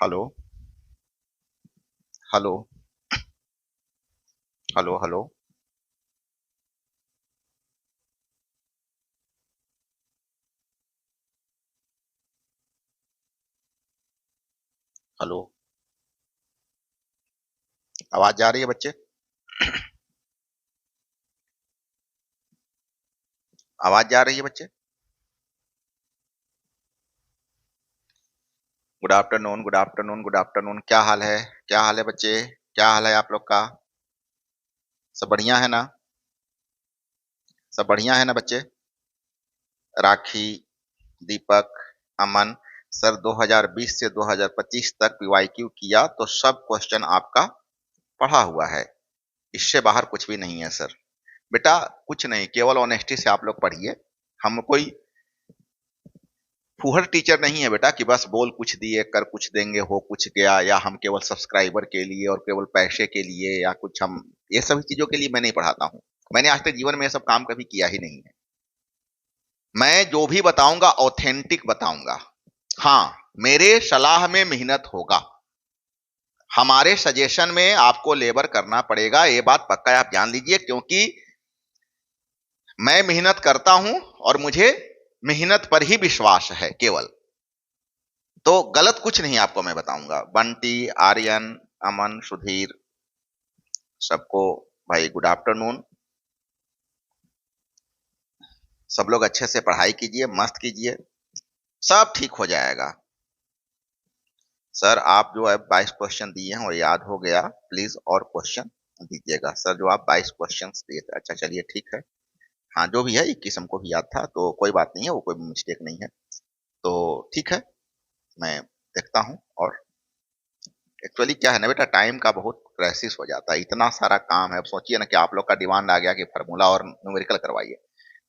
Hello hello hello hello hello. आवाज जा रही है बच्चे? आवाज जा रही है बच्चे? Good afternoon, good afternoon, good afternoon. क्या हाल है? क्या हाल है बच्चे? क्या हाल है आप लोग का? सब बढ़िया है ना? सब बढ़िया है ना बच्चे? राखी, दीपक, अमन। सर 2020 से 2025 तक पीवाईक्यू किया तो सब क्वेश्चन आपका पढ़ा हुआ है। इससे बाहर कुछ भी नहीं है सर। बेटा कुछ नहीं, केवल ऑनेस्टी से आप लोग पढ़िए। हम कोई फूहड़ टीचर नहीं है बेटा कि बस बोल कुछ दिए कर कुछ देंगे हो कुछ गया, या हम केवल सब्सक्राइबर के लिए और केवल पैसे के लिए या कुछ, हम ये सभी चीजों के लिए मैं नहीं पढ़ाता हूँ। मैंने आज तक जीवन में ये सब काम कभी किया ही नहीं है। मैं जो भी बताऊंगा ऑथेंटिक बताऊंगा। हाँ, मेरे सलाह में मेहनत होगा। हमारे सजेशन में आपको लेबर करना पड़ेगा, ये बात पक्का आप जान लीजिए, क्योंकि मैं मेहनत करता हूं और मुझे मेहनत पर ही विश्वास है केवल। तो गलत कुछ नहीं आपको मैं बताऊंगा। बंटी, आर्यन, अमन, सुधीर, सबको भाई गुड आफ्टरनून। सब लोग अच्छे से पढ़ाई कीजिए, मस्त कीजिए, सब ठीक हो जाएगा। सर आप जो है 22 क्वेश्चन दिए हैं वो याद हो गया, प्लीज और क्वेश्चन दीजिएगा। सर जो आप 22 क्वेश्चन दिए थे, अच्छा चलिए ठीक है। हाँ जो भी है 21 हमको भी याद था, तो कोई बात नहीं है, वो कोई मिस्टेक नहीं है। तो ठीक है, मैं देखता हूँ। और एक्चुअली क्या है ना बेटा, टाइम का बहुत क्राइसिस हो जाता है, इतना सारा काम है। अब सोचिए ना कि आप लोग का डिमांड आ गया कि फार्मूला और न्यूमेरिकल करवाइए,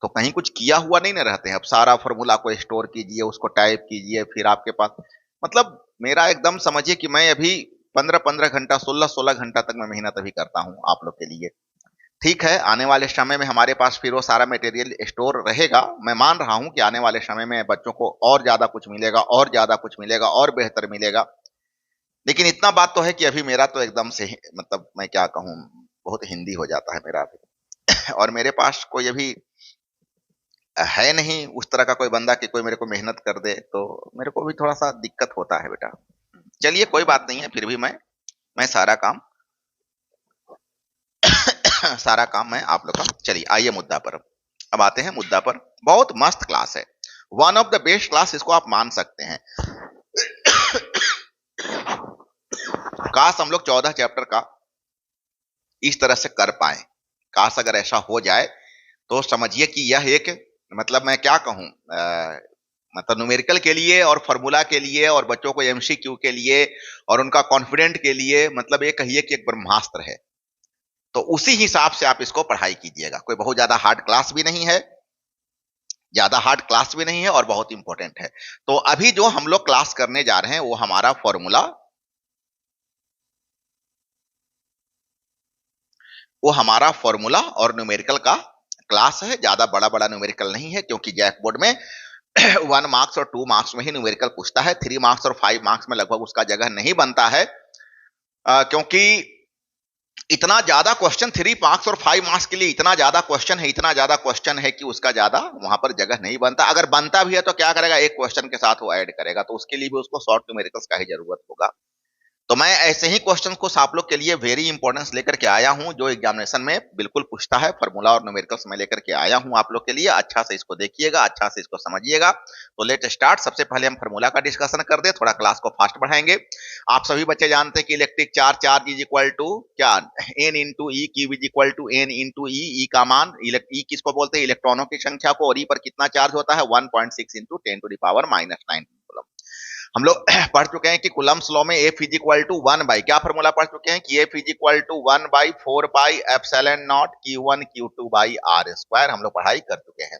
तो कहीं कुछ किया हुआ नहीं ना रहते हैं। अब सारा फार्मूला को स्टोर कीजिए, उसको टाइप कीजिए, फिर आपके पास, मतलब मेरा एकदम समझिए कि मैं अभी 15-15 घंटा, 16-16 घंटा तक मैं मेहनत अभी करता हूँ आप लोग के लिए। ठीक है, आने वाले समय में हमारे पास फिर वो सारा मटेरियल स्टोर रहेगा। मैं मान रहा हूँ कि आने वाले समय में बच्चों को और ज्यादा कुछ मिलेगा, और ज्यादा कुछ मिलेगा, और बेहतर मिलेगा। लेकिन इतना बात तो है कि अभी मेरा तो एकदम से मतलब मैं क्या कहूँ, बहुत हिंदी हो जाता है मेरा अभी। और मेरे पास कोई अभी है नहीं उस तरह का कोई बंदा कि कोई मेरे को मेहनत कर दे, तो मेरे को भी थोड़ा सा दिक्कत होता है बेटा। चलिए कोई बात नहीं है, फिर भी मैं सारा काम सारा काम मैं आप लोग का। चलिए आइए मुद्दा पर। अब आते हैं मुद्दा पर। बहुत मस्त क्लास है, one of the best class, इसको आप मान सकते हैं। काश हम लोग 14 चैप्टर का इस तरह से कर पाए। काश अगर ऐसा हो जाए तो समझिए कि यह एक, मतलब मैं क्या कहूं, मतलब न्यूमेरिकल के लिए और फार्मूला के लिए और बच्चों को एमसीक्यू के लिए और उनका कॉन्फिडेंट के लिए, मतलब ये कहिए कि एक ब्रह्मास्त्र है। तो उसी हिसाब से आप इसको पढ़ाई कीजिएगा। कोई बहुत ज्यादा हार्ड क्लास भी नहीं है, ज्यादा हार्ड क्लास भी नहीं है, और बहुत इंपॉर्टेंट है। तो अभी जो हम लोग क्लास करने जा रहे हैं वो हमारा फॉर्मूला, वो हमारा फॉर्मूला और न्यूमेरिकल का क्लास है। ज्यादा बड़ा बड़ा न्यूमेरिकल नहीं है, क्योंकि जैक बोर्ड में 1 मार्क्स और 2 मार्क्स में ही न्यूमेरिकल पूछता है। 3 मार्क्स और 5 मार्क्स में लगभग उसका जगह नहीं बनता है, क्योंकि इतना ज्यादा क्वेश्चन 3 मार्क्स और 5 मार्क्स के लिए, इतना ज्यादा क्वेश्चन है, इतना ज्यादा क्वेश्चन है कि उसका ज्यादा वहां पर जगह नहीं बनता। अगर बनता भी है तो क्या करेगा, एक क्वेश्चन के साथ वो ऐड करेगा, तो उसके लिए भी उसको शॉर्ट न्यूमेरिकल्स का ही जरूरत होगा। तो मैं ऐसे ही क्वेश्चंस को आप लोग के लिए वेरी इंपॉर्टेंस लेकर के आया हूं, जो एग्जामिनेशन में बिल्कुल पूछता है। फार्मूला और न्यूमेरिकल्स में लेकर के आया हूं आप लोग के लिए। अच्छा से इसको देखिएगा, अच्छा से इसको समझिएगा। तो लेट स्टार्ट। सबसे पहले हम फार्मूला का डिस्कशन कर दे, थोड़ा क्लास को फास्ट बढ़ाएंगे। आप सभी बच्चे जानते हैं कि electric charge, charge is equal to क्या, n into e, q is equal to n into e. E का मान, ई किसको बोलते हैं, इलेक्ट्रॉनों की संख्या को, और ई पर कितना चार्ज होता है, 1.6 इंटू 10⁻⁻⁹ हम लोग पढ़ चुके हैं कि कुलम्स लॉ में F is equal to 1 by, क्या फॉर्मूला पढ़ चुके हैं कि F is equal to 1/4 pi epsilon naught Q1 Q2 by are square. हम लोग पढ़ाई कर चुके हैं।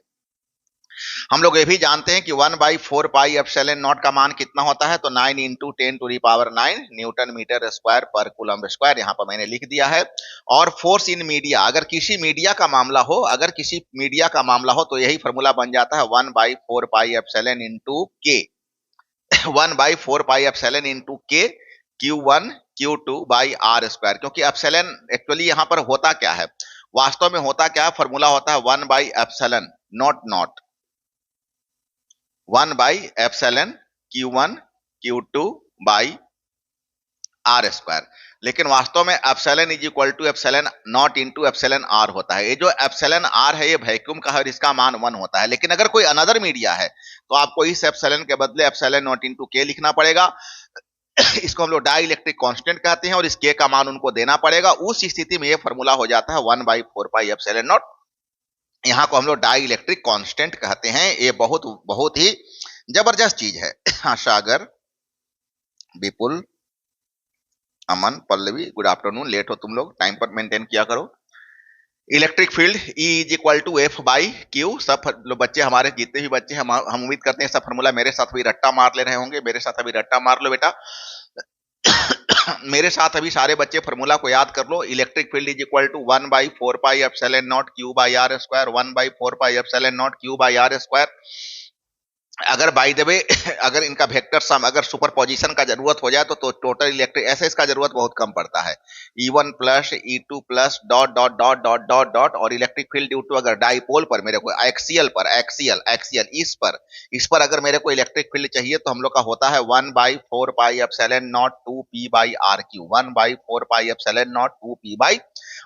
हम लोग ये भी जानते हैं कि 1/4 पाई एप्सिलॉन नॉट का मान कितना होता है, तो 9 इंटू 10⁹ न्यूटन मीटर स्क्वायर पर कूलम स्क्वायर, यहां पर मैंने लिख दिया है। और फोर्स इन मीडिया, अगर किसी मीडिया का मामला हो, अगर किसी मीडिया का मामला हो तो यही फॉर्मूला बन जाता है 1/4 पाई एप्सिलॉन इंटू के। 1/4πε इंटू के Q1 Q2 by are square, क्योंकि एप्सिलॉन एक्चुअली यहां पर होता क्या है, वास्तव में होता क्या है, फॉर्मूला होता है 1/ε naught naught 1/ε Q1 Q2 by are square. लेकिन वास्तव में epsilon is equal to epsilon naught into epsilon r होता है। ये जो एप्सिलॉन आर है ये वैक्यूम का है और इसका मान 1 होता है। लेकिन अगर कोई अनदर मीडिया है तो आपको इस एप्सिलॉन के बदले एप्सिलॉन नॉट इंटू के लिखना पड़ेगा। इसको हम लोग डाई इलेक्ट्रिक कांस्टेंट कहते हैं और इस के का मान उनको देना पड़ेगा। उस स्थिति में ये फॉर्मूला हो जाता है 1/4 एप्सिलॉन नॉट। यहाँ को हम लोग डाई इलेक्ट्रिक कांस्टेंट कहते हैं। ये बहुत बहुत ही जबरदस्त चीज है। हाँ, Sagar, Vipul, Aman, Pallavi, good afternoon. Late हो तुम लोग, टाइम पर मेंटेन किया करो। Electric field E is equal to F by Q. सब बच्चे हमारे जितने भी बच्चे हम उम्मीद करते हैं सब फॉर्मूला मेरे साथ भी रट्टा मार ले रहे होंगे। मेरे साथ अभी रट्टा मार लो बेटा। मेरे साथ अभी सारे बच्चे फॉर्मूला को याद कर लो। Electric field is equal to 1/4πε0 q by are square, 1/4πε0 q by are square. अगर बाय द वे अगर इनका वेक्टर सम अगर सुपरपोजिशन का जरूरत हो जाए तो टोटल इलेक्ट्रिक ऐसे इसका जरूरत बहुत कम पड़ता है। E1 plus E2 plus dot dot dot dot dot dot और इलेक्ट्रिक फील्ड ड्यू टू अगर डाइपोल पर मेरे को एक्सियल इस पर अगर मेरे को इलेक्ट्रिक फील्ड चाहिए तो हम लोग का होता है 1/4πε0 2p by are cube, 1/4πε0 2p by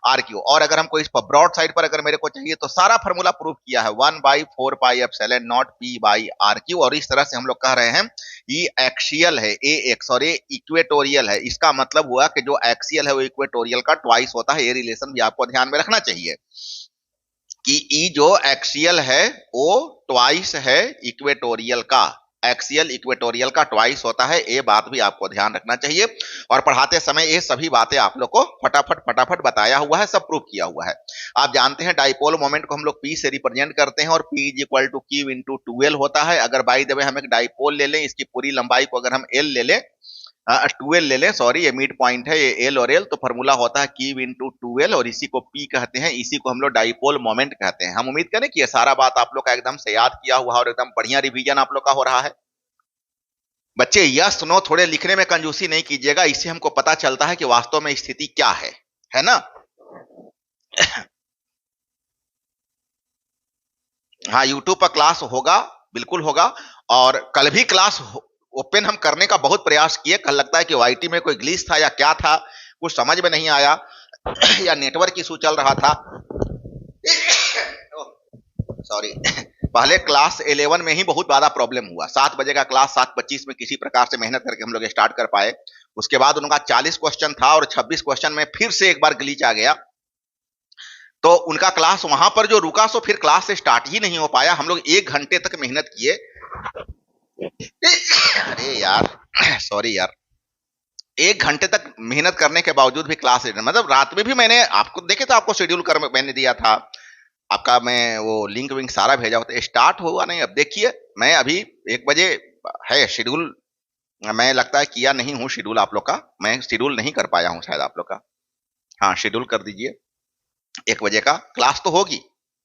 are cube. और अगर हमको इस पर ब्रॉड साइड पर अगर मेरे को चाहिए तो सारा फॉर्मूला प्रूव किया है 1/4πε0 p बाई आर क्यू। और इस तरह से हम लोग कह रहे हैं ये एक्सियल है AX और ये इक्वेटोरियल है। इसका मतलब हुआ कि जो एक्सियल है वो इक्वेटोरियल का ट्वाइस होता है। ये रिलेशन भी आपको ध्यान में रखना चाहिए कि ई जो एक्सियल है वो ट्वाइस है इक्वेटोरियल का। एक्सियल इक्वेटोरियल का ट्वाइस होता है। ये बात भी आपको ध्यान रखना चाहिए। और पढ़ाते समय ये सभी बातें आप लोग को फटाफट बताया हुआ है, सब प्रूफ किया हुआ है। आप जानते हैं डाइपोल मोमेंट को हम लोग P से रिप्रेजेंट करते हैं और P is equal to Q into 2L होता है। अगर बाय द वे हम एक डाइपोल ले लें, इसकी पूरी लंबाई को अगर हम L ले लें, 2L ले लें, सॉरी ये मिड पॉइंट है, ये L और L, तो फॉर्मूला होता है Q इंटू 2L और इसी को P कहते हैं। इसी को हम लोग डाइपोल मोमेंट कहते हैं। हम उम्मीद करें कि ये सारा बात आप लोग का एकदम से याद किया हुआ और एकदम बढ़िया रिवीजन आप लोग का हो रहा है। बच्चे यस नो थोड़े लिखने में कंजूसी नहीं कीजिएगा, इससे हमको पता चलता है कि वास्तव में स्थिति क्या है ना। हाँ, यूट्यूब पर क्लास होगा, बिल्कुल होगा। और कल भी क्लास ओपन हम करने का बहुत प्रयास किए। कल लगता है कि वाईटी में कोई ग्लिच था या क्या था, कुछ समझ में नहीं आया या नेटवर्क इशू चल रहा था। सॉरी। पहले क्लास 11 में ही बहुत ज्यादा प्रॉब्लम हुआ। 7 बजे का क्लास 7:25 में किसी प्रकार से मेहनत करके हम लोग स्टार्ट कर पाए। उसके बाद उनका 40 क्वेश्चन था और 26 क्वेश्चन में फिर से एक बार ग्लिच आ गया, तो उनका क्लास वहां पर जो रुका सो फिर क्लास से स्टार्ट ही नहीं हो पाया। हम लोग 1 घंटे तक मेहनत किए। अरे यार, सॉरी यार, 1 घंटे तक मेहनत करने के बावजूद भी क्लास, मतलब रात में भी मैंने आपको देखे तो आपको शेड्यूल कर मैंने दिया था आपका, मैं वो लिंक विंक सारा भेजा होता, स्टार्ट हुआ नहीं। अब देखिए मैं अभी 1 बजे है शेड्यूल, मैं लगता है किया नहीं हूँ शेड्यूल आप लोग का, मैं शेड्यूल नहीं कर पाया हूँ शायद आप लोग का। हाँ, शेड्यूल कर दीजिए। 1 बजे का क्लास तो होगी,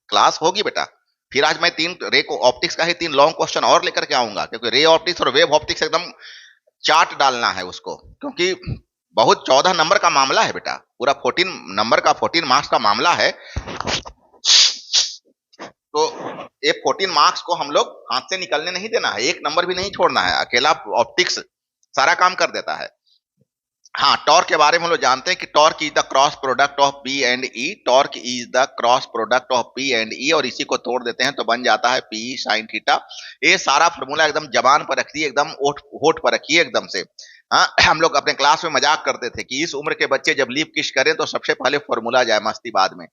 क्लास होगी बेटा। फिर आज मैं 3 रे को ऑप्टिक्स का ही 3 लॉन्ग क्वेश्चन और लेकर के आऊंगा, क्योंकि रे ऑप्टिक्स और वेव ऑप्टिक्स एकदम चार्ट डालना है उसको, क्योंकि बहुत 14 नंबर का मामला है बेटा, पूरा 14 नंबर का 14 मार्क्स का मामला है। तो ये 14 मार्क्स को हम लोग हाथ से निकलने नहीं देना है, 1 नंबर भी नहीं छोड़ना है। अकेला ऑप्टिक्स सारा काम कर देता है। हाँ, टॉर्क के बारे में हम लोग जानते हैं कि torque is the cross product of P and E। Torque is the cross product of P and E और इसी को तोड़ देते हैं तो बन जाता है P sin थीटा। ये सारा फॉर्मूला एकदम जबान पर रखिए, एकदम होठ पर रखिए एकदम से। हाँ, हम लोग अपने क्लास में मजाक करते थे कि इस उम्र के बच्चे जब लीप किश करें तो सबसे पहले फॉर्मूला जाए, मस्ती बाद में।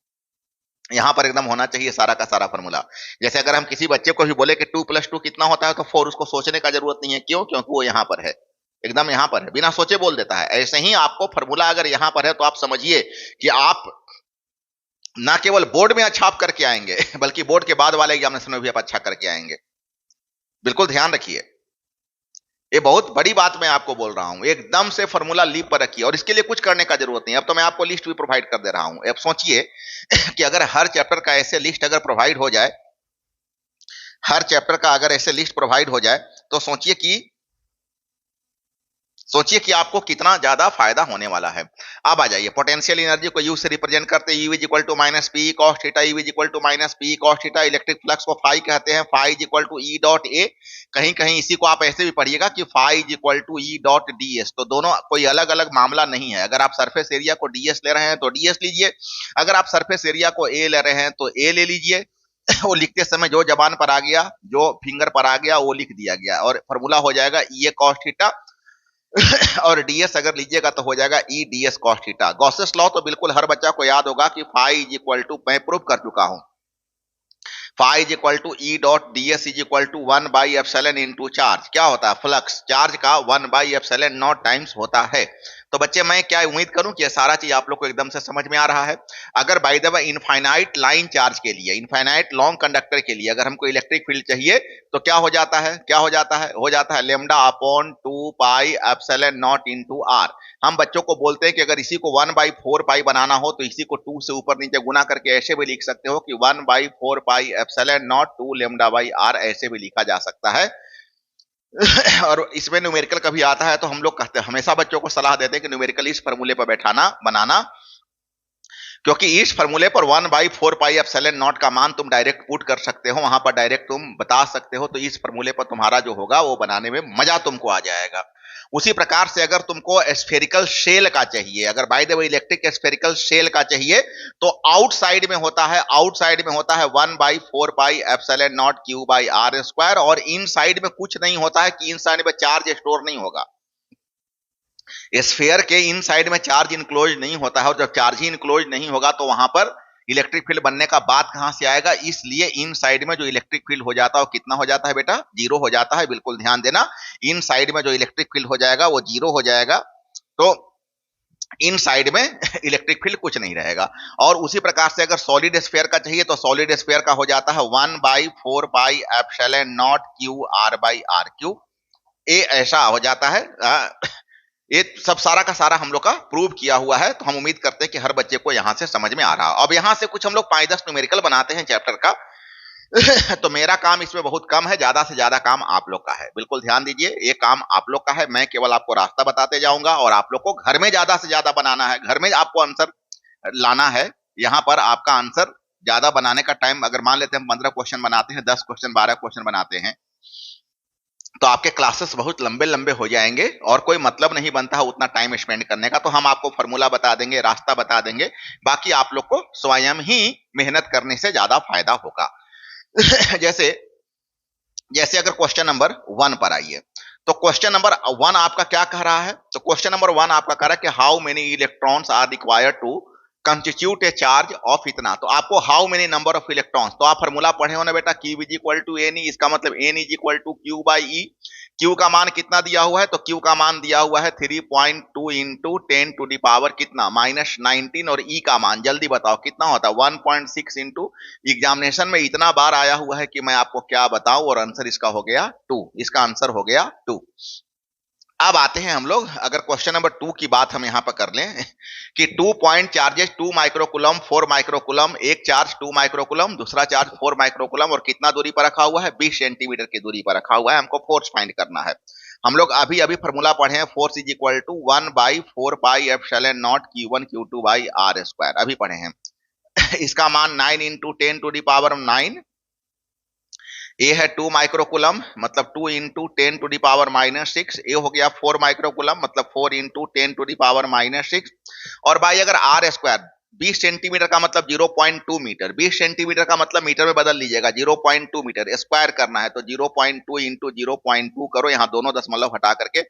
यहाँ पर एकदम होना चाहिए सारा का सारा फॉर्मूला। जैसे अगर हम किसी बच्चे को भी बोले कि 2 + 2 कितना होता है तो 4, उसको सोचने का जरूरत नहीं है। क्यों? क्योंकि वो यहाँ पर है, एकदम यहाँ पर है, बिना सोचे बोल देता है। ऐसे ही आपको फॉर्मूला अगर यहाँ पर है तो आप समझिए कि आप ना केवल बोर्ड में अच्छा आप करके आएंगे बल्कि बोर्ड के बाद वाले एग्जामिनेशन में भी आप अच्छा करके आएंगे। बिल्कुल ध्यान रखिए, ये बहुत बड़ी बात मैं आपको बोल रहा हूं। एकदम से फॉर्मूला लीप पर रखिए और इसके लिए कुछ करने का जरूरत नहीं। अब तो मैं आपको लिस्ट भी प्रोवाइड कर दे रहा हूं। अब सोचिए कि अगर हर चैप्टर का ऐसे लिस्ट अगर प्रोवाइड हो जाए, हर चैप्टर का अगर ऐसे लिस्ट प्रोवाइड हो जाए तो सोचिए कि सोचिए कि आपको कितना ज्यादा फायदा होने वाला है। अब आ जाइए, पोटेंशियल एनर्जी को यू से रिप्रेजेंट करते हैं, U is equal to minus P cos theta, U is equal to minus P cos theta. Electric flux को फाई कहते हैं, phi is equal to E dot A. कहीं कहीं इसी को आप ऐसे भी पढ़िएगा कि phi is equal to E dot D S. तो दोनों कोई अलग अलग मामला नहीं है। अगर आप सरफेस एरिया को डीएस ले रहे हैं तो डीएस लीजिए, अगर आप सरफेस एरिया को ए ले रहे हैं तो ए ले लीजिए। वो लिखते समय जो जबान पर आ गया, जो फिंगर पर आ गया वो लिख दिया गया, और फॉर्मूला हो जाएगा ई ए कॉस थीटा और डीएस अगर लीजिएगा तो हो जाएगा E ds cos theta. Gauss's law तो बिल्कुल हर बच्चा को याद होगा कि फाई इज इक्वल टू, मैं प्रूव कर चुका हूं, phi is equal to E dot ds is equal to 1 by epsilon into charge. क्या होता है? फ्लक्स। चार्ज का 1 बाई एप्सिलॉन नॉट टाइम्स होता है। तो बच्चे मैं क्या उम्मीद करूं कि ये सारा चीज आप लोग को एकदम से समझ में आ रहा है। अगर by the way infinite line charge के लिए, इनफाइनाइट लॉन्ग कंडक्टर के लिए अगर हमको इलेक्ट्रिक फील्ड चाहिए तो क्या हो जाता है? क्या हो जाता है? हो जाता है lambda upon 2 pi epsilon naught into r. हम बच्चों को बोलते हैं कि अगर इसी को 1 बाई 4 पाई बनाना हो तो इसी को 2 से ऊपर नीचे गुना करके ऐसे भी लिख सकते हो कि 1 by 4 pi epsilon naught 2 lambda by r, ऐसे भी लिखा जा सकता है। और इसमें न्यूमेरिकल कभी आता है तो हम लोग कहते हैं, हमेशा बच्चों को सलाह देते हैं कि न्यूमेरिकल इस फॉर्मूले पर बैठाना, बनाना, क्योंकि इस फॉर्मूले पर 1 बाई 4 पाई एप्सिलॉन नॉट का मान तुम डायरेक्ट पुट कर सकते हो, वहां पर डायरेक्ट तुम बता सकते हो। तो इस फॉर्मूले पर तुम्हारा जो होगा वो बनाने में मजा तुमको आ जाएगा। उसी प्रकार से अगर तुमको स्फेरिकल शेल का चाहिए, अगर by the way electric spherical shell का चाहिए तो आउटसाइड में होता है, आउटसाइड में होता है 1 by 4 pi epsilon naught Q by are square, और इनसाइड में कुछ नहीं होता है कि इनसाइड में चार्ज स्टोर नहीं होगा। स्फेयर के इनसाइड में चार्ज इनक्लोज नहीं होता है, और जब चार्ज ही इनक्लोज नहीं होगा तो वहां पर इलेक्ट्रिक फील्ड बनने का बात कहां से आएगा। इसलिए इन साइड में जो इलेक्ट्रिक फील्ड हो जाता है वो कितना हो जाता है बेटा? जीरो हो जाता है। बिल्कुल ध्यान देना, इन साइड में जो इलेक्ट्रिक फील्ड हो जाएगा वो जीरो हो जाएगा। तो इन साइड में इलेक्ट्रिक फील्ड कुछ नहीं रहेगा। और उसी प्रकार से अगर सॉलिड स्फेयर का चाहिए तो सॉलिड स्फेयर का हो जाता है 1 by 4 pi epsilon naught q r by are cube. ए ऐसा हो जाता है। ये सब सारा का सारा हम लोग का प्रूव किया हुआ है, तो हम उम्मीद करते हैं कि हर बच्चे को यहां से समझ में आ रहा है। अब यहां से कुछ हम लोग 5-10 न्यूमेरिकल बनाते हैं चैप्टर का तो मेरा काम इसमें बहुत कम है, ज्यादा से ज्यादा काम आप लोग का है। बिल्कुल ध्यान दीजिए, ये काम आप लोग का है। मैं केवल आपको रास्ता बताते जाऊंगा और आप लोग को घर में ज्यादा से ज्यादा बनाना है, घर में आपको आंसर लाना है। यहाँ पर आपका आंसर ज्यादा बनाने का टाइम, अगर मान लेते हैं 15 क्वेश्चन बनाते हैं, 10 क्वेश्चन 12 क्वेश्चन बनाते हैं, तो आपके क्लासेस बहुत लंबे लंबे हो जाएंगे और कोई मतलब नहीं बनता है उतना टाइम स्पेंड करने का। तो हम आपको फॉर्मूला बता देंगे, रास्ता बता देंगे, बाकी आप लोग को स्वयं ही मेहनत करने से ज्यादा फायदा होगा। जैसे जैसे अगर क्वेश्चन नंबर 1 पर आइए, तो क्वेश्चन नंबर 1 आपका क्या कह रहा है? तो क्वेश्चन नंबर 1 आपका कह रहा है कि how many electrons are required to constitute a charge of इतना। तो आपको how many number of electrons, तो आप फॉर्मूला पढ़े हो ना बेटा, Q is equal to N E, इसका मतलब N is equal to Q by E. Q का मान कितना दिया हुआ है? तो क्यू का मान दिया हुआ है 3.2 इंटू 10 टू दी पावर कितना? -19। और ई का मान जल्दी बताओ कितना होता है? 1.6 इंटू, एग्जामिनेशन में इतना बार आया हुआ है कि मैं आपको क्या बताऊं, और आंसर इसका हो गया 2। इसका आंसर हो गया 2। अब आते हैं हम लोग, अगर क्वेश्चन नंबर 2 की बात हम यहां पर कर लें कि 2 पॉइंट चार्जेस 2 माइक्रोकुलम 4 माइक्रोकुलम, एक चार्ज 2 माइक्रोकुलम, दूसरा चार्ज 4 माइक्रोकुलम, और कितना दूरी पर रखा हुआ है? 20 सेंटीमीटर की दूरी पर रखा हुआ है। हमको फोर्स फाइंड करना है। हम लोग अभी अभी फॉर्मूला पढ़े हैं, force is equal to 1 by 4 pi epsilon naught Q1 Q2 by are square, अभी पढ़े हैं। इसका मान 9 इंटू 10 टू दी पावर 9। ए है 2 माइक्रोकुलम, मतलब 2 इंटू 10 टू दी पावर -6। ए हो गया 4 माइक्रोकुलम, मतलब 4 इंटू 10 टू दी पावर -6। और भाई अगर आर स्क्वायर 20 सेंटीमीटर का मतलब 0.2 मीटर, 20 सेंटीमीटर का मतलब मीटर में बदल लीजिएगा, 0.2 मीटर स्क्वायर करना है तो 0.2 इंटू 0.2 करो, यहाँ दोनों दशमलव हटा करके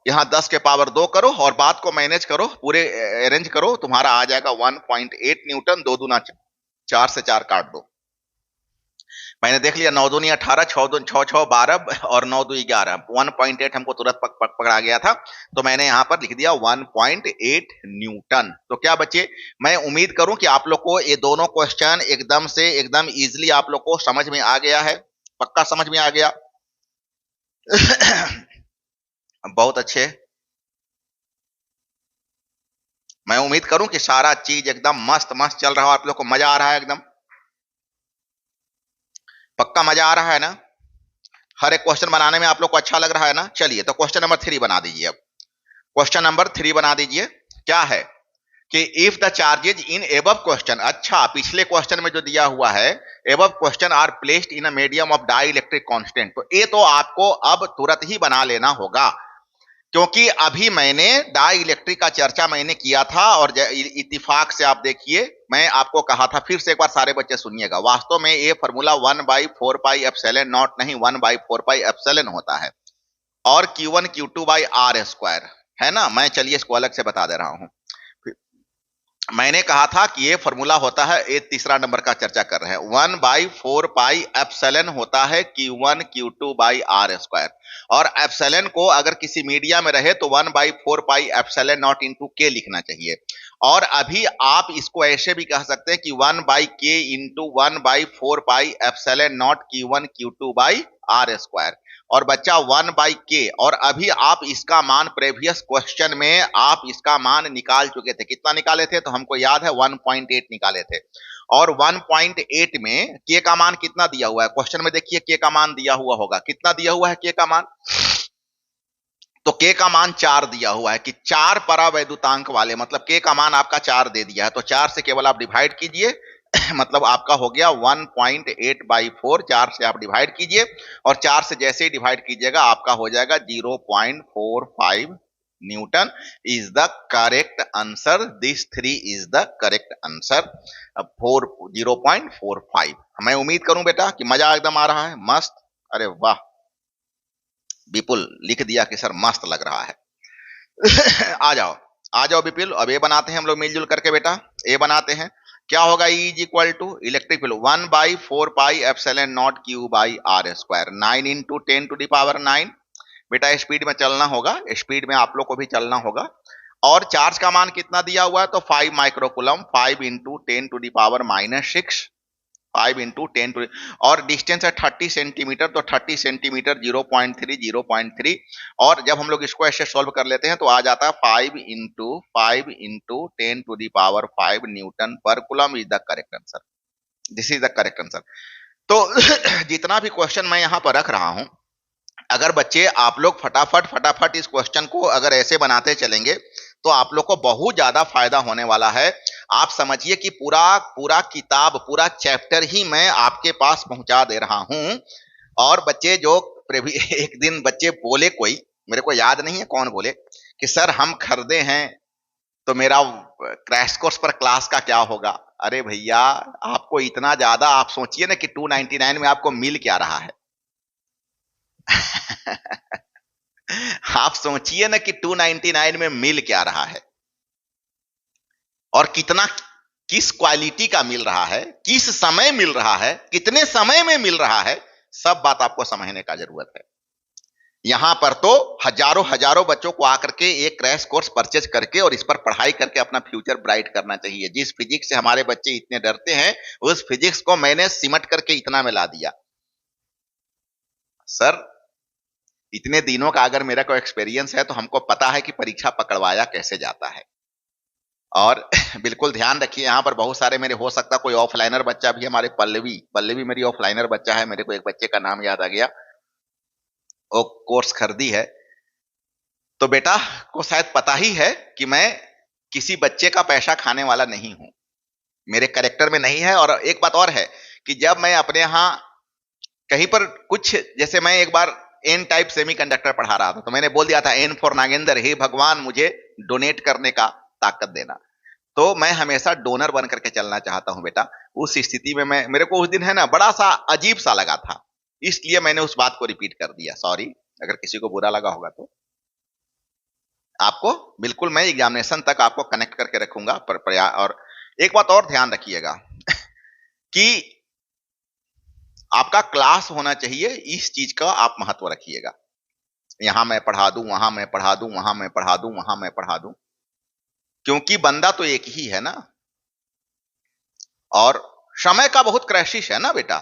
यहाँ 10 के पावर 2 करो, और बात को मैनेज करो, पूरे अरेंज करो, तुम्हारा आ जाएगा 1.8 न्यूटन। 2 दूना 4 से 4 काट दो, मैंने देख लिया, 9 दूनी 18, 6 दूनी 6 6 12 और 9 दूनी 11, 1.8 हमको तुरंत पकड़ा गया था, तो मैंने यहां पर लिख दिया 1.8 न्यूटन। तो क्या बच्चे, मैं उम्मीद करूं कि आप लोग को ये दोनों क्वेश्चन एकदम से एकदम इजीली आप लोग को समझ में आ गया है, पक्का समझ में आ गया। बहुत अच्छे, मैं उम्मीद करूं कि सारा चीज एकदम मस्त मस्त चल रहा है, आप लोग को मजा आ रहा है, एकदम पक्का मजा आ रहा है ना? हर एक क्वेश्चन बनाने में आप लोग को अच्छा लग रहा है ना? चलिए तो क्वेश्चन नंबर 3 बना दीजिए। अब क्वेश्चन नंबर 3 बना दीजिए। क्या है कि if the charges in above question, अच्छा पिछले क्वेश्चन में जो दिया हुआ है above question are placed in a medium of dielectric constant, तो ये तो आपको अब तुरंत ही बना लेना होगा, क्योंकि अभी मैंने डाई इलेक्ट्रिक का चर्चा मैंने किया था और इत्तिफाक से आप देखिए मैं आपको कहा था, फिर से एक बार सारे बच्चे सुनिएगा, वास्तव में ये फॉर्मूला 1/4 पाई एप्सिलॉन नॉट नहीं 1/4 पाई एप्सिलॉन होता है और Q1 Q2 by are square है ना। मैं चलिए इसको अलग से बता दे रहा हूं। मैंने कहा था कि ये फॉर्मूला होता है, ये तीसरा नंबर का चर्चा कर रहे हैं, 1/4 पाई एप्सिलॉन होता है Q1 Q2 by are square, और एप्सिलॉन को अगर किसी मीडिया में रहे तो 1/4 पाई एप्सिलॉन नॉट इंटू के लिखना चाहिए, और अभी आप इसको ऐसे भी कह सकते हैं कि 1/k into 1/4 pi epsilon naught Q1 Q2 by are square, और बच्चा 1/k, और अभी आप इसका मान प्रीवियस क्वेश्चन में आप इसका मान निकाल चुके थे। कितना निकाले थे? तो हमको याद है 1.8 निकाले थे, और 1.8 में k का मान कितना दिया हुआ है? क्वेश्चन में देखिए k का मान दिया हुआ होगा, कितना दिया हुआ है k का मान? तो k का मान 4 दिया हुआ है कि 4 परावैद्युतांक वाले, मतलब k का मान आपका 4 दे दिया है, तो 4 से केवल आप डिवाइड कीजिए मतलब आपका हो गया 1.8/4, 4 से आप डिवाइड कीजिए, और 4 से जैसे ही डिवाइड कीजिएगा आपका हो जाएगा 0.45 Newton is the correct answer. This 3 is the correct answer. 0.45। मैं उम्मीद करूं बेटा कि मजा एकदम आ रहा है, मस्त। अरे वाह, विपुल लिख दिया कि सर मस्त लग रहा है आ जाओ विपुल, अब ये बनाते हैं हम लोग मिलजुल करके बेटा, ये बनाते हैं। क्या होगा? E is equal to electric field 1/4 pi epsilon naught Q by are square, 9 into 10 to the power 9। बेटा स्पीड में चलना होगा, स्पीड में आप लोग को भी चलना होगा, और चार्ज का मान कितना दिया हुआ है? तो 5 microcoulomb, 5 into 10 to the power -6, 5 into 10 to, और डिस्टेंस है 30 सेंटीमीटर, तो 30 सेंटीमीटर 0.3, और जब हम लोग इसको ऐसे सॉल्व कर लेते हैं तो आ जाता है 5 into 10 to the power 5 newton पर coulomb is the correct answer. This is the correct answer. तो जितना भी क्वेश्चन मैं यहां पर रख रहा हूं, अगर बच्चे आप लोग फटाफट इस क्वेश्चन को अगर ऐसे बनाते चलेंगे तो आप लोग को बहुत ज्यादा फायदा होने वाला है। आप समझिए कि पूरा किताब, पूरा चैप्टर ही मैं आपके पास पहुंचा दे रहा हूं। और बच्चे जो एक दिन बच्चे बोले, कोई मेरे को याद नहीं है कौन बोले, कि सर हम खरीदे हैं तो मेरा क्रैश कोर्स पर क्लास का क्या होगा? अरे भैया, आपको इतना ज्यादा, आप सोचिए ना कि 299 में आपको मिल क्या रहा है। आप सोचिए ना कि 299 में मिल क्या रहा है, और कितना, किस क्वालिटी का मिल रहा है, किस समय मिल रहा है, कितने समय में मिल रहा है, सब बात आपको समझने का जरूरत है। यहां पर तो हजारों बच्चों को आकर के एक क्रैश कोर्स परचेज करके और इस पर पढ़ाई करके अपना फ्यूचर ब्राइट करना चाहिए। जिस फिजिक्स से हमारे बच्चे इतने डरते हैं, उस फिजिक्स को मैंने सिमट करके इतना में ला दिया। सर इतने दिनों का अगर मेरा कोई एक्सपीरियंस है तो हमको पता है कि परीक्षा पकड़वाया कैसे जाता है। और बिल्कुल ध्यान रखिए, यहां पर बहुत सारे मेरे, हो सकता कोई ऑफलाइनर बच्चा भी, हमारे पल्लवी मेरी ऑफलाइनर बच्चा है, मेरे को एक बच्चे का नाम याद आ गया, वो कोर्स खरीदी है। तो बेटा को शायद पता ही है कि मैं किसी बच्चे का पैसा खाने वाला नहीं हूं, मेरे कैरेक्टर में नहीं है। और एक बात और है कि जब मैं अपने यहां कहीं पर कुछ, जैसे मैं एक बार एन टाइप सेमीकंडक्टर पढ़ा रहा था, तो मैंने बोल दिया था एन फॉर नागेंद्र, हे भगवान मुझे डोनेट करने का ताकत देना। तो मैं हमेशा डोनर बन करके चलना चाहता हूं बेटा। उस स्थिति में मैं, मेरे को उस दिन है ना बड़ा सा अजीब सा लगा था, इसलिए मैंने उस बात को रिपीट कर दिया। सॉरी अगर किसी को बुरा लगा होगा तो। आपको बिल्कुल मैं एग्जामिनेशन तक आपको कनेक्ट करके रखूंगा और एक बात और ध्यान रखिएगा कि आपका क्लास होना चाहिए, इस चीज का आप महत्व रखिएगा। यहां मैं पढ़ा दूं, वहां मैं पढ़ा दूं, वहां मैं पढ़ा दूं, वहां मैं पढ़ा दूं, क्योंकि बंदा तो एक ही है ना, और समय का बहुत क्राइसिस है ना बेटा,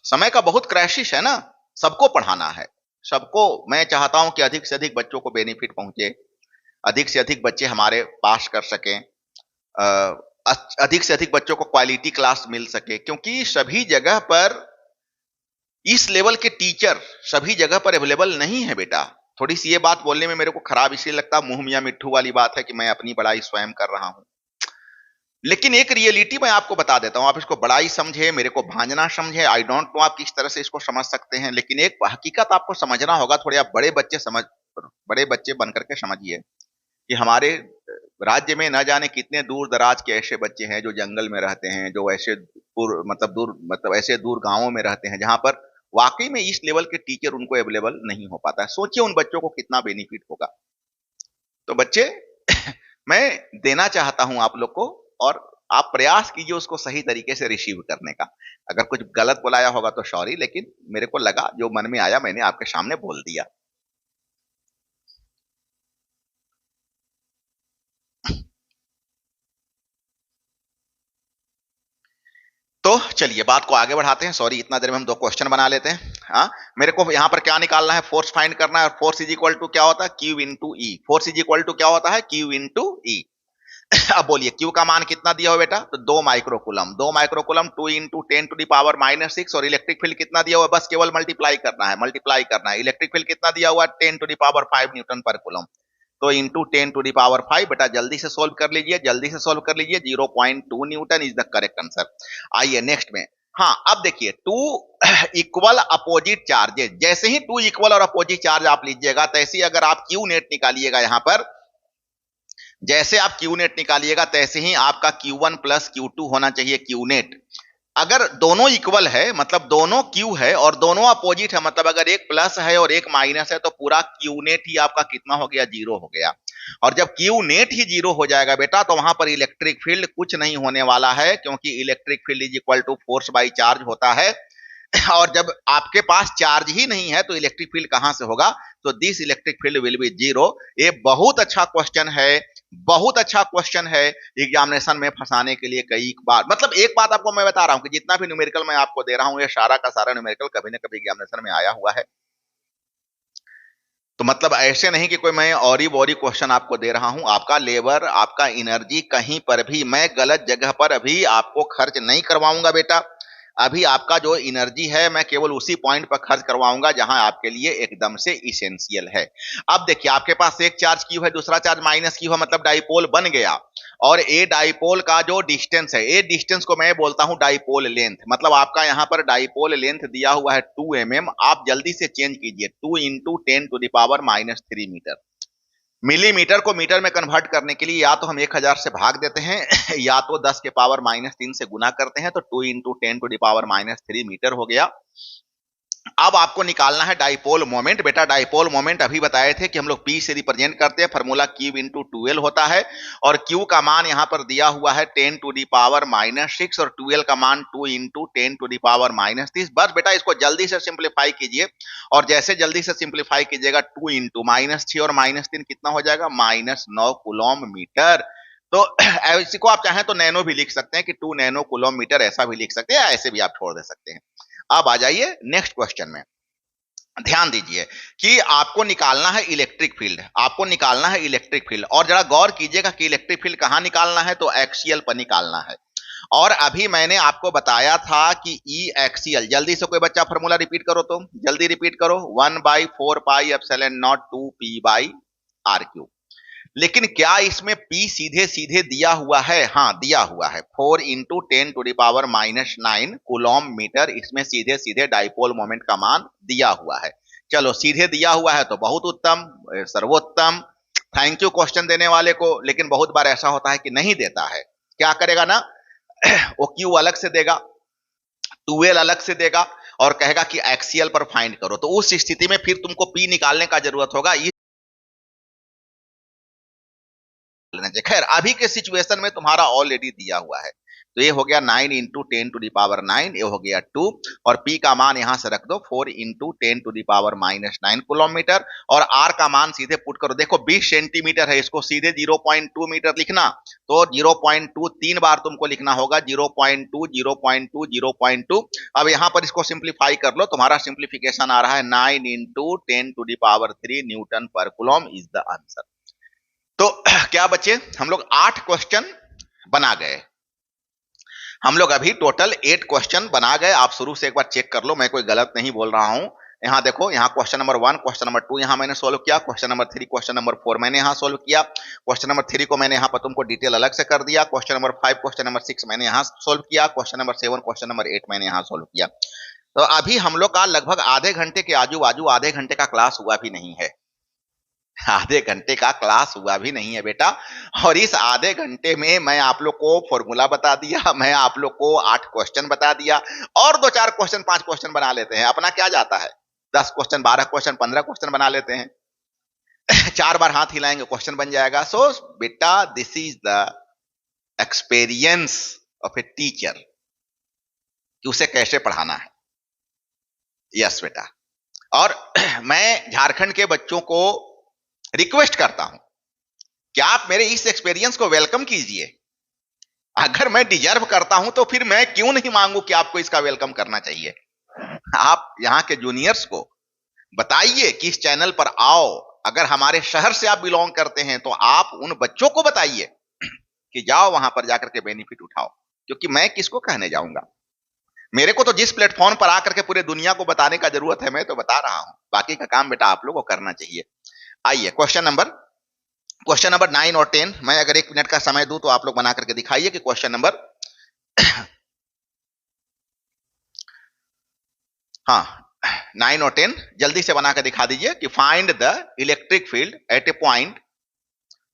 समय का बहुत क्राइसिस है ना। सबको पढ़ाना है, सबको। मैं चाहता हूं कि अधिक से अधिक बच्चों को बेनिफिट पहुंचे, अधिक से अधिक बच्चे हमारे पास कर सकें, अधिक से अधिक बच्चों को क्वालिटी क्लास मिल सके, क्योंकि सभी जगह पर इस लेवल के टीचर सभी जगह पर अवेलेबल नहीं है बेटा। थोड़ी सी ये बात बोलने में मेरे को खराब इसलिए लगता है, मुंह मियां मिट्ठू वाली बात है कि मैं अपनी बड़ाई स्वयं कर रहा हूं। लेकिन एक रियलिटी मैं आपको बता देता हूं, आप इसको बड़ाई समझे, मेरे को भांजना समझे, आई डोंट नो आप किस तरह से इसको समझ सकते हैं, लेकिन एक हकीकत आपको समझना होगा। थोड़े आप बड़े बच्चे बन करके समझिए कि हमारे राज्य में न जाने कितने दूर दराज के ऐसे बच्चे हैं जो जंगल में रहते हैं, जो ऐसे दूर ऐसे दूर गांवों में रहते हैं जहां पर वाकई में इस लेवल के टीचर उनको अवेलेबल नहीं हो पाता है। सोचिए उन बच्चों को कितना बेनिफिट होगा। तो बच्चे मैं देना चाहता हूं आप लोग को, और आप प्रयास कीजिए उसको सही तरीके से रिसीव करने का। अगर कुछ गलत बुलाया होगा तो सॉरी, लेकिन मेरे को लगा जो मन में आया मैंने आपके सामने बोल दिया। तो चलिए बात को आगे बढ़ाते हैं। सॉरी, इतना देर में हम दो क्वेश्चन बना लेते हैं। हाँ, मेरे को यहां पर क्या निकालना है, फोर्स फाइंड करना है। और फोर्स इज इक्वल टू क्या होता है, Q into E. Force is equal to क्या होता है, क्यू इंटू ई। अब बोलिए क्यू का मान कितना दिया हो बेटा, तो 2 microcoulomb. 2 microcoulomb 2 into 10 to the power -6। और इलेक्ट्रिक फील्ड कितना दिया हुआ है, बस केवल मल्टीप्लाई करना है, मल्टीप्लाई करना है। इलेक्ट्रिक फील्ड कितना दिया हुआ है, 10 टू द पावर 5 न्यूटन पर कूलम। तो इंटू 10 टू द पावर 5। बेटा जल्दी से सोल्व कर लीजिए, जल्दी से सोल्व कर लीजिए। 0.2 Newton is the correct answer. आइए नेक्स्ट में। हाँ, अब देखिए 2 इक्वल अपोजिट चार्जेस। जैसे ही 2 इक्वल और अपोजिट चार्ज आप लीजिएगा, तैसे ही अगर आप क्यू नेट निकालिएगा, यहां पर जैसे आप क्यू नेट निकालिएगा तैसे ही आपका Q1 प्लस Q2 होना चाहिए क्यू नेट। अगर दोनों इक्वल है, मतलब दोनों क्यू है और दोनों अपोजिट है, मतलब अगर एक प्लस है और एक माइनस है, तो पूरा क्यू नेट ही आपका कितना हो गया, 0 हो गया। और जब क्यू नेट ही 0 हो जाएगा बेटा, तो वहां पर इलेक्ट्रिक फील्ड कुछ नहीं होने वाला है, क्योंकि electric field is equal to force by charge होता है। और जब आपके पास चार्ज ही नहीं है तो इलेक्ट्रिक फील्ड कहां से होगा, तो this electric field will be 0। ये बहुत अच्छा क्वेश्चन है, बहुत अच्छा क्वेश्चन है। एग्जामिनेशन में फंसाने के लिए कई बार, मतलब एक बात आपको मैं बता रहा हूं कि जितना भी न्यूमेरिकल मैं आपको दे रहा हूं, ये सारा का सारा न्यूमेरिकल कभी ना कभी एग्जामिनेशन में आया हुआ है। तो मतलब ऐसे नहीं कि कोई मैं और ही बोरी क्वेश्चन आपको दे रहा हूं। आपका लेबर, आपका एनर्जी कहीं पर भी मैं गलत जगह पर अभी आपको खर्च नहीं करवाऊंगा बेटा। अभी आपका जो एनर्जी है मैं केवल उसी पॉइंट पर खर्च करवाऊंगा जहां आपके लिए एकदम से इसेंशियल है। अब देखिए आपके पास एक चार्ज क्यू है, दूसरा चार्ज माइनस क्यू है, मतलब डाइपोल बन गया। और ए डाइपोल का जो डिस्टेंस है, ए डिस्टेंस को मैं बोलता हूं डाइपोल लेंथ। मतलब आपका यहां पर डाइपोल लेंथ दिया हुआ है 2 mm। आप जल्दी से चेंज कीजिए, 2 into 10 to the power -3 metre. Millimetre को मीटर में कन्वर्ट करने के लिए या तो हम 1000 से भाग देते हैं या तो 10 के पावर -3 से गुना करते हैं। तो 2 into 10 to the power -3 metre हो गया। अब आपको निकालना है डाइपोल मोमेंट। बेटा डाइपोल मोमेंट अभी बताए थे कि हम लोग P से रिप्रेजेंट करते हैं, फॉर्मूला Q इंटू 2L होता है। और Q का मान यहां पर दिया हुआ है 10 टू दी पावर -6 और 2L का मान 2 इंटू 10 टू दी पावर -30। बस बेटा इसको जल्दी से सिंप्लीफाई कीजिए, और जैसे जल्दी से सिंप्लीफाई कीजिएगा 2 इंटू -6 और -3 कितना हो जाएगा, -9 कूलम मीटर। तो इसी को आप चाहें तो नैनो भी लिख सकते हैं कि 2 नैनो कूलम मीटर, ऐसा भी लिख सकते हैं, ऐसे भी आप छोड़ दे सकते हैं। अब आ जाइए नेक्स्ट क्वेश्चन में। ध्यान दीजिए कि आपको निकालना है इलेक्ट्रिक फील्ड, आपको निकालना है इलेक्ट्रिक फील्ड। और जरा गौर कीजिएगा कि इलेक्ट्रिक फील्ड कहां निकालना है, तो एक्सियल पर निकालना है। और अभी मैंने आपको बताया था कि ई एक्सियल, जल्दी से कोई बच्चा फॉर्मूला रिपीट करो, तो जल्दी रिपीट करो, 1/4 pi epsilon naught 2 P by are Q. लेकिन क्या इसमें P सीधे सीधे दिया हुआ है, हाँ दिया हुआ है, 4 into 10 to the power -9 coulomb metre. इसमें सीधे सीधे डाइपोल मोमेंट का मान दिया हुआ है। चलो सीधे दिया हुआ है तो बहुत उत्तम, सर्वोत्तम। थैंक यू क्वेश्चन देने वाले को। लेकिन बहुत बार ऐसा होता है कि नहीं देता है, क्या करेगा ना वो क्यू अलग से देगा, 2L अलग से देगा, और कहेगा कि एक्सियल पर फाइंड करो। तो उस स्थिति में फिर तुमको P निकालने का जरूरत होगा। खैर अभी के सिचुएशन में तुम्हारा ऑलरेडी दिया हुआ है। तो ये हो गया 9 इंटू 10 टू दी पावर 9, ये हो गया 2। और P का मान यहां से रख दो 4 into 10 to the power -9 kilometre. और R का मान सीधे पुट करो, देखो 20 सेंटीमीटर है, इसको सीधे 0.2 मीटर लिखना, तो 0.2 3 बार तुमको लिखना होगा, 0.2 0.2 0.2। अब यहां पर इसको सिंप्लीफाई कर लो, तुम्हारा सिंप्लीफिकेशन आ रहा है 9 into 10 to the power 3 newton पर कूलम इज द आंसर। तो क्या बच्चे, हम लोग 8 क्वेश्चन बना गए। हम लोग अभी टोटल 8 क्वेश्चन बना गए। आप शुरू से एक बार चेक कर लो, मैं कोई गलत नहीं बोल रहा हूं। यहाँ देखो, यहाँ क्वेश्चन नंबर 1, क्वेश्चन नंबर 2 यहाँ मैंने सोल्व किया, क्वेश्चन नंबर 3, क्वेश्चन नंबर 4 मैंने यहाँ सोल्व किया, क्वेश्चन नंबर 3 को मैंने यहाँ पर तुमको डिटेल अलग से कर दिया, क्वेश्चन नंबर 5, क्वेश्चन नंबर 6 मैंने यहाँ सोल्व किया, क्वेश्चन नंबर 7, क्वेश्चन नंबर 8 मैंने यहाँ सोल्व किया। तो अभी हम लोग का लगभग आधे घंटे के आजू बाजू आधे घंटे का क्लास हुआ भी नहीं है। आधे घंटे का क्लास हुआ भी नहीं है बेटा। और इस आधे घंटे में मैं आप लोग को फॉर्मूला बता दिया, मैं आप लोग को 8 क्वेश्चन बता दिया, और 2-4 क्वेश्चन 5 क्वेश्चन बना लेते हैं। अपना क्या जाता है, 10 क्वेश्चन 12 क्वेश्चन 15 क्वेश्चन बना लेते हैं। 4 बार हाथ हिलाएंगे क्वेश्चन बन जाएगा। सो बेटा, this is the experience of a teacher कि उसे कैसे पढ़ाना है। यस बेटा। और मैं झारखंड के बच्चों को रिक्वेस्ट करता हूं कि आप मेरे इस एक्सपीरियंस को वेलकम कीजिए। अगर मैं डिजर्व करता हूं तो फिर मैं क्यों नहीं मांगू कि आपको इसका वेलकम करना चाहिए। आप यहां के जूनियर्स को बताइए कि इस चैनल पर आओ। अगर हमारे शहर से आप बिलोंग करते हैं तो आप उन बच्चों को बताइए कि जाओ वहां पर जाकर के बेनिफिट उठाओ। क्योंकि मैं किसको कहने जाऊंगा, मेरे को तो जिस प्लेटफॉर्म पर आकर के पूरे दुनिया को बताने का जरूरत है, मैं तो बता रहा हूं। बाकी का काम बेटा आप लोग को करना चाहिए। आइए क्वेश्चन नंबर 9 और 10, मैं अगर 1 मिनट का समय दूं तो आप लोग बना करके दिखाइए कि क्वेश्चन नंबर हाँ 9 और 10 जल्दी से बना कर दिखा दीजिए कि find the electric field at A point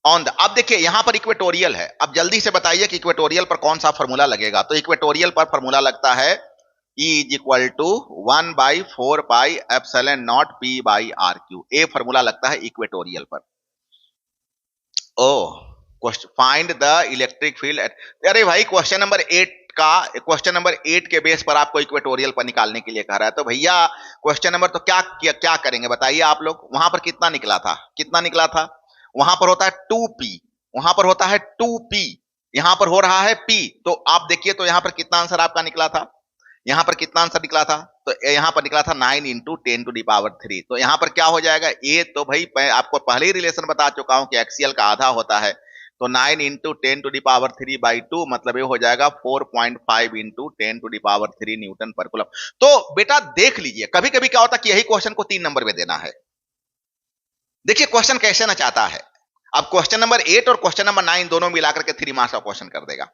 on the. अब देखिए यहां पर इक्वेटोरियल है। अब जल्दी से बताइए कि इक्वेटोरियल पर कौन सा फॉर्मूला लगेगा। तो इक्वेटोरियल पर फॉर्मूला लगता है E is equal to 1/4 pi epsilon naught P by RQ। ए फॉर्मूला लगता है इक्वेटोरियल पर। ओ फाइंड द इलेक्ट्रिक फील्ड। अरे भाई, क्वेश्चन नंबर 8 के बेस पर आपको इक्वेटोरियल पर निकालने के लिए कह रहा है। तो भैया क्वेश्चन नंबर तो क्या करेंगे बताइए आप लोग। वहां पर कितना निकला था, वहां पर होता है 2P, वहां पर होता है 2P, यहां पर हो रहा है P। तो आप देखिए तो यहां पर कितना आंसर आपका निकला था, यहां पर कितना आंसर निकला था, तो यहां पर निकला था 9 इंटू 10 टू दी पावर 3। तो यहां पर क्या हो जाएगा, ये तो भाई मैं आपको पहले ही रिलेशन बता चुका हूं कि एक्सीएल का आधा होता है। तो 9 into 10 to the power 3 by 2 मतलब ये हो जाएगा 4.5 into 10 to the power 3 newton पर कूलम। तो बेटा देख लीजिए, कभी कभी क्या होता है कि यही क्वेश्चन को 3 नंबर में देना है। देखिए क्वेश्चन कैसे ना चाहता है। अब क्वेश्चन नंबर 8 और क्वेश्चन नंबर 9 दोनों मिलाकर के 3 मार्क्स का क्वेश्चन कर देगा।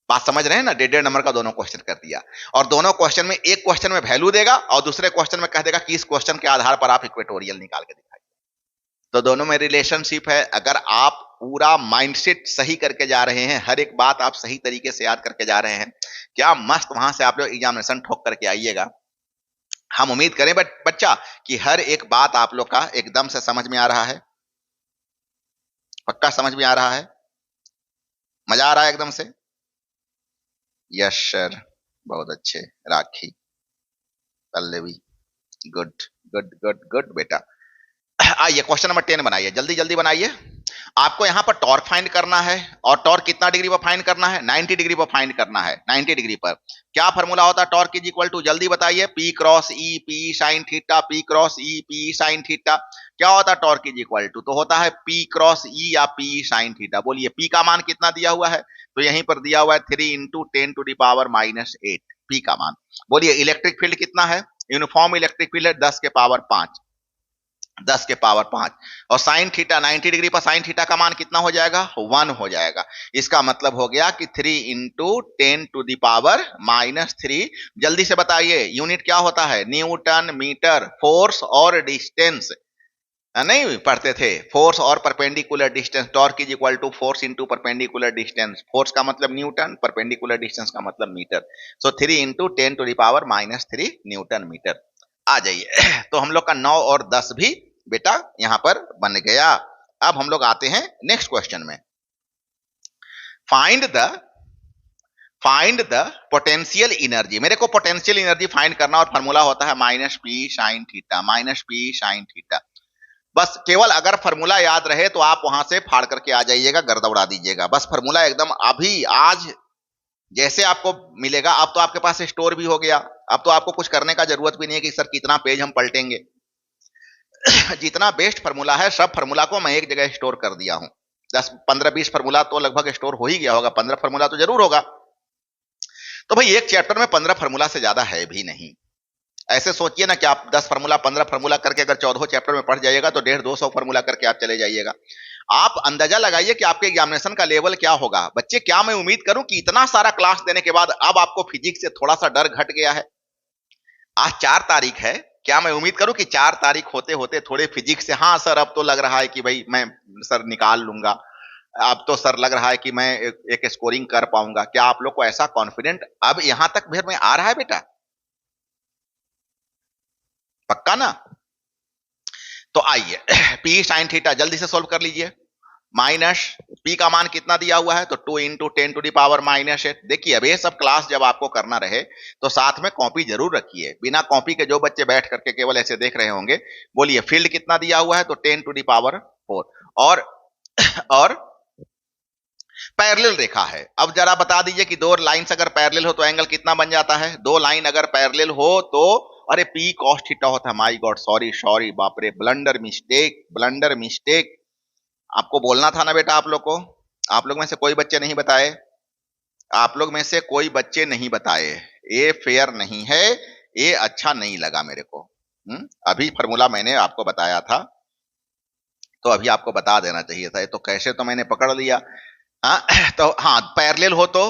बात समझ रहे हैं ना, 1.5 नंबर का दोनों क्वेश्चन कर दिया। और दोनों क्वेश्चन में, एक क्वेश्चन में वैल्यू देगा और दूसरे क्वेश्चन में कह देगा कि इस क्वेश्चन के आधार पर आप इक्वेटोरियल निकाल के दिखाइए। तो दोनों में रिलेशनशिप है। अगर आप पूरा माइंडसेट सही करके जा रहे हैं, हर एक बात आप सही तरीके से याद करके जा रहे हैं, क्या मस्त वहां से आप लोग एग्जामिनेशन ठोक करके आइएगा। हम उम्मीद करें बच्चा कि हर एक बात आप लोग का एकदम से समझ में आ रहा है, पक्का समझ में आ रहा है, मजा आ रहा है एकदम से। यस सर, बहुत अच्छे। Rakhi, Pallavi, good good good good बेटा। आइए क्वेश्चन नंबर 10 बनाइए, जल्दी जल्दी बनाइए। आपको यहां पर टॉर्क फाइंड करना है, और टॉर्क कितना डिग्री पर फाइंड करना है, 90 डिग्री पर फाइंड करना है। 90 डिग्री पर क्या फॉर्मूला होता है टॉर्क इज इक्वल टू, जल्दी बताइए। P cross E P sine theta, P cross E P sine theta. क्या होता है टॉर्क इज इक्वल टू, तो होता है P क्रॉस E या P साइन थीटा। बोलिए P का मान कितना दिया हुआ है, तो यहीं पर दिया हुआ है 3 into 10 to the power -8 P का मान। बोलिए इलेक्ट्रिक फील्ड कितना है, यूनिफॉर्म इलेक्ट्रिक फील्ड है 10 के पावर 5, 10 के पावर 5। और साइन थीटा 90 डिग्री पर साइन थीटा का मान कितना हो जाएगा, 1 हो जाएगा। इसका मतलब हो गया कि 3 इंटू 10 टू दी पावर -3। जल्दी से बताइए यूनिट क्या होता है, न्यूटन मीटर। फोर्स और डिस्टेंस नहीं पढ़ते थे, फोर्स और perpendicular distance. Torque is equal to force into perpendicular distance. Force का मतलब न्यूटन, परपेंडिकुलर डिस्टेंस का मतलब metre. So 3 into 10 to the power -3 newton metre. आ जाइए। तो हम लोग का 9 और 10 भी बेटा यहां पर बन गया। अब हम लोग आते हैं नेक्स्ट क्वेश्चन में। Find the potential energy. मेरे को पोटेंशियल एनर्जी फाइंड करना और फार्मूला होता है -P sine theta, -P sine theta. बस केवल अगर फार्मूला याद रहे तो आप वहां से फाड़ करके आ जाइएगा, गर्दा उड़ा दीजिएगा। बस फार्मूला एकदम अभी आज जैसे आपको मिलेगा। अब तो आपके पास स्टोर भी हो गया, अब तो आपको कुछ करने का जरूरत भी नहीं है कि सर कितना पेज हम पलटेंगे। जितना बेस्ट फार्मूला है सब फार्मूला को मैं एक जगह स्टोर कर दिया हूं। 10 15 20 फार्मूला तो लगभग स्टोर हो ही गया होगा, 15 फार्मूला तो जरूर होगा। तो भाई एक चैप्टर में 15 फार्मूला से ज्यादा है भी नहीं। ऐसे सोचिए ना कि आप 10 फार्मूला 15 फार्मूला करके अगर 14 चैप्टर में पढ़ जाइएगा तो 150-200 फार्मूला करके आप चले जाइएगा। आप अंदाजा लगाइए कि आपके एग्जामिनेशन का लेवल क्या होगा। बच्चे क्या मैं उम्मीद करूं कि इतना सारा क्लास देने के बाद अब आपको फिजिक्स से थोड़ा सा डर घट गया है। आज 4 तारीख है, क्या मैं उम्मीद करूं कि 4 तारीख होते होते थोड़े फिजिक्स से, हाँ सर अब तो लग रहा है कि भाई मैं सर निकाल लूंगा, अब तो सर लग रहा है कि मैं एक स्कोरिंग कर पाऊंगा। क्या आप लोग को ऐसा कॉन्फिडेंट अब यहां तक फिर में आ रहा है बेटा? पक्का ना? तो आइए पी साइन थीटा जल्दी से सोल्व कर लीजिए। माइनस पी का मान कितना दिया हुआ है, तो 2 इंटू 10 टू दी पावर -8। देखिए अब ये सब क्लास जब आपको करना रहे तो साथ में कॉपी जरूर रखिए। बिना कॉपी के जो बच्चे बैठ करके केवल ऐसे देख रहे होंगे, बोलिए फील्ड कितना दिया हुआ है, तो 10 टू दी पावर 4। और पैरेलल रेखा है। अब जरा बता दीजिए कि दो लाइंस अगर पैरेलल हो तो एंगल कितना बन जाता है? दो लाइन अगर पैरेलल हो तो, अरे पी कॉस थीटा होता है। माय गॉड, सॉरी सॉरी, बाप रे, ब्लंडर मिस्टेक, ब्लंडर मिस्टेक। आपको बोलना था ना बेटा आप लोग को। आप लोग में से कोई बच्चे नहीं बताए, आप लोग में से कोई बच्चे नहीं बताए। ये फेयर नहीं है, ये अच्छा नहीं लगा मेरे को। अभी फॉर्मूला मैंने आपको बताया था तो अभी आपको बता देना चाहिए था। ये तो कैसे तो मैंने पकड़ लिया। हाँ तो हाँ, पैरेलल हो तो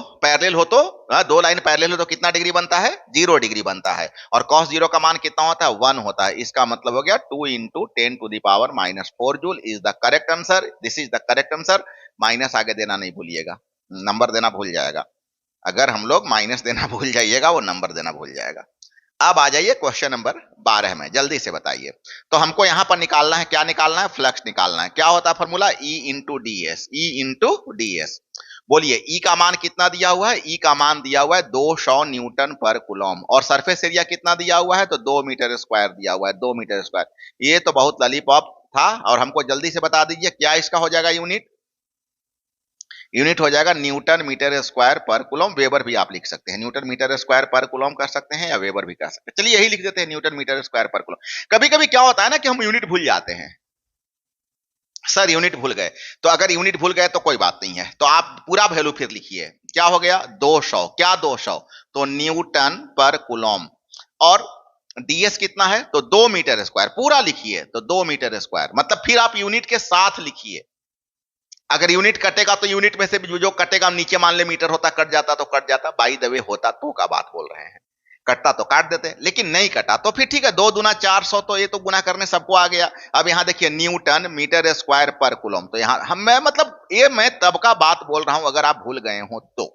दो लाइन पैरेलल हो तो कितना डिग्री बनता है? 0 डिग्री बनता है। और cos 0 का मान कितना होता है? 1 होता है। इसका मतलब हो गया 2 into 10 to the power -4 joule is the correct answer. This is the correct answer. Minus आगे देना नहीं भूलिएगा, नंबर देना भूल जाएगा। अगर हम लोग माइनस देना भूल जाइएगा वो नंबर देना भूल जाएगा। अब आ जाइए क्वेश्चन नंबर 12 में, जल्दी से बताइए। तो हमको यहां पर निकालना है, क्या निकालना है? फ्लक्स निकालना है। क्या होता है formula? E into D S, E into D S. बोलिए ई का मान कितना दिया हुआ है? ई का मान दिया हुआ है 200 न्यूटन पर कूलम। और सरफेस एरिया कितना दिया हुआ है? तो 2 मीटर स्क्वायर दिया हुआ है, 2 मीटर स्क्वायर। ये तो बहुत लॉलीपॉप था। और हमको जल्दी से बता दीजिए क्या इसका हो जाएगा यूनिट? यूनिट हो जाएगा न्यूटन मीटर स्क्वायर पर कूलम। वेबर भी आप लिख सकते हैं, न्यूटन मीटर स्क्वायर पर कूलम कर सकते हैं या वेबर भी कर सकते हैं। चलिए यही लिख देते हैं, न्यूटन मीटर स्क्वायर पर कूलम। कभी कभी क्या होता है ना कि हम यूनिट भूल जाते हैं, सर यूनिट भूल गए। तो अगर यूनिट भूल गए तो कोई बात नहीं है, तो आप पूरा वैल्यू फिर लिखिए। क्या हो गया? 200। क्या 200? तो न्यूटन पर कूलम। और डीएस कितना है? तो 2 मीटर स्क्वायर। पूरा लिखिए, तो 2 मीटर स्क्वायर। मतलब फिर आप यूनिट के साथ लिखिए। अगर यूनिट कटेगा तो यूनिट में से जो कटेगा, नीचे मान ले मीटर होता, कट जाता तो कट जाता। बाई द वे होता तो का बात बोल रहे हैं, कटता तो काट देते, लेकिन नहीं कटा तो फिर ठीक है। 2 दूना 400, तो ये तो गुना करने सबको आ गया। अब यहां देखिए न्यूटन मीटर स्क्वायर पर कूलम। तो यहां हम मैं मतलब ये मैं तब का बात बोल रहा हूं अगर आप भूल गए हो तो।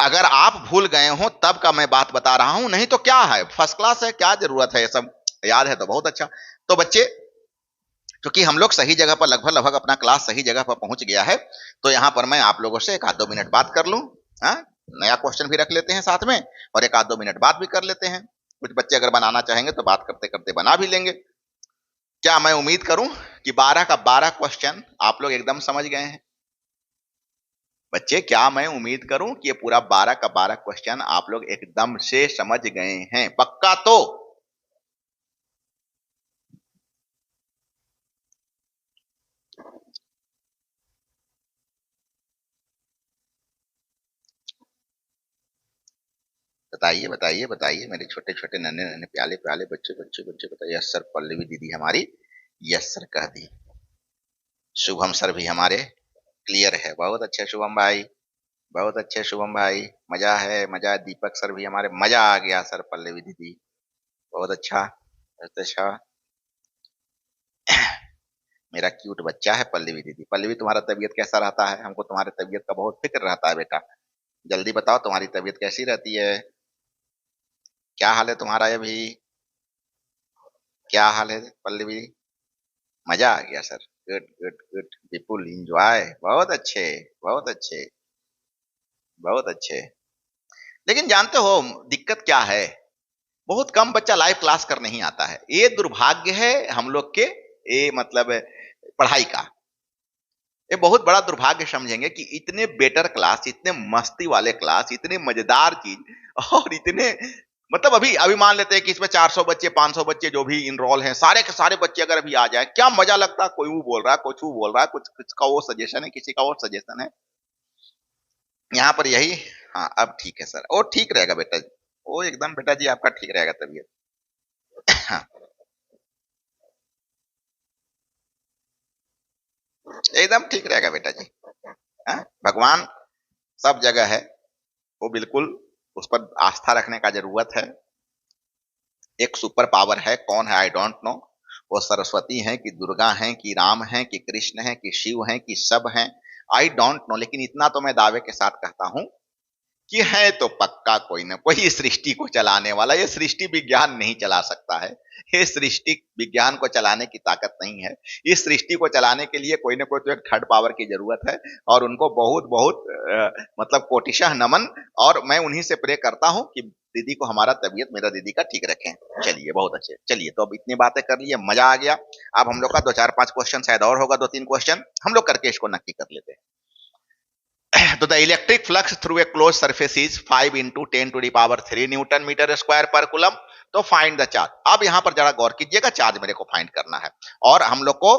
अगर आप भूल गए हो तब का मैं बात बता रहा हूं, नहीं तो क्या है, फर्स्ट क्लास है, क्या जरूरत है, ये सब याद है तो बहुत अच्छा। तो बच्चे, क्योंकि हम लोग सही जगह पर लगभग लगभग अपना क्लास सही जगह पर पहुंच गया है, तो यहां पर मैं आप लोगों से 1-2 मिनट बात कर लूं। हाँ, नया क्वेश्चन भी रख लेते हैं साथ में, और 1-2 मिनट बात भी कर लेते हैं। कुछ बच्चे अगर बनाना चाहेंगे तो बात करते करते बना भी लेंगे। क्या मैं उम्मीद करूं कि 12 का 12 क्वेश्चन आप लोग एकदम समझ गए हैं? बच्चे, क्या मैं उम्मीद करूं कि ये पूरा 12 का 12 क्वेश्चन आप लोग एकदम से समझ गए हैं? पक्का तो? बताइए बताइए बताइए मेरे छोटे छोटे नन्हे नन्हे प्याले प्याले बच्चे बच्चे बच्चे, बताइए। यस सर, पल्लवी दीदी हमारी यस सर कह दी। शुभम सर भी हमारे क्लियर है, बहुत अच्छे शुभम भाई, बहुत अच्छे शुभम भाई। मजा है, मजा है। दीपक सर भी हमारे, मजा आ गया सर। पल्लवी दीदी बहुत अच्छा, बहुत अच्छा। मेरा क्यूट बच्चा है पल्लवी दीदी। पल्लवी, तुम्हारा तबीयत कैसा रहता है? हमको तुम्हारे तबीयत का बहुत फिक्र रहता है बेटा। जल्दी बताओ तुम्हारी तबीयत कैसी रहती है? क्या हाल है तुम्हारा अभी? क्या हाल है पल्लवी? मजा आ गया सर। गुड गुड गुड, विपुल एंजॉय, बहुत अच्छे, बहुत अच्छे, बहुत अच्छे। लेकिन जानते हो दिक्कत क्या है? बहुत कम बच्चा लाइव क्लास कर नहीं आता है। ये दुर्भाग्य है हम लोग के, ये मतलब पढ़ाई का ये बहुत बड़ा दुर्भाग्य समझेंगे कि इतने बेटर क्लास, इतने मस्ती वाले क्लास, इतने मजेदार चीज, और इतने मतलब अभी अभी मान लेते हैं कि इसमें 400 बच्चे 500 बच्चे जो भी इनरोल हैं, सारे के सारे बच्चे अगर अभी आ जाए, क्या मजा लगता। कोई वो बोल रहा है, कुछ वो बोल रहा है, कुछ कुछ का वो सजेशन है, किसी का और सजेशन है। यहाँ पर यही। हाँ अब ठीक है सर, वो ठीक रहेगा बेटा जी, वो एकदम बेटा जी आपका ठीक रहेगा तबीयत। हाँ एकदम ठीक रहेगा बेटा जी। हाँ भगवान सब जगह है, वो बिल्कुल उस पर आस्था रखने का जरूरत है। एक सुपर पावर है, कौन है आई डोंट नो। वो सरस्वती हैं कि दुर्गा हैं कि राम हैं कि कृष्ण हैं कि शिव हैं कि सब हैं, आई डोंट नो। लेकिन इतना तो मैं दावे के साथ कहता हूं कि है तो पक्का कोई ना कोई इस सृष्टि को चलाने वाला। ये सृष्टि विज्ञान नहीं चला सकता है, ये सृष्टि विज्ञान को चलाने की ताकत नहीं है। इस सृष्टि को चलाने के लिए कोई ना कोई तो एक थर्ड पावर की जरूरत है, और उनको बहुत बहुत मतलब कोटिशः नमन। और मैं उन्हीं से प्रे करता हूं कि दीदी को हमारा तबीयत मेरा दीदी का ठीक रखें। चलिए बहुत अच्छे, चलिए तो अब इतनी बातें कर लिए, मजा आ गया। अब हम लोग का दो चार पांच क्वेश्चन शायद और होगा, दो तीन क्वेश्चन हम लोग करके इसको नक्की कर लेते हैं। तो the electric flux through a close surface is 5 into 10⁻³ newton metre square पर कूलम। तो फाइंड द चार्ज। अब यहां पर जरा गौर कीजिएगा, चार्ज मेरे को फाइंड करना है। और हम लोग को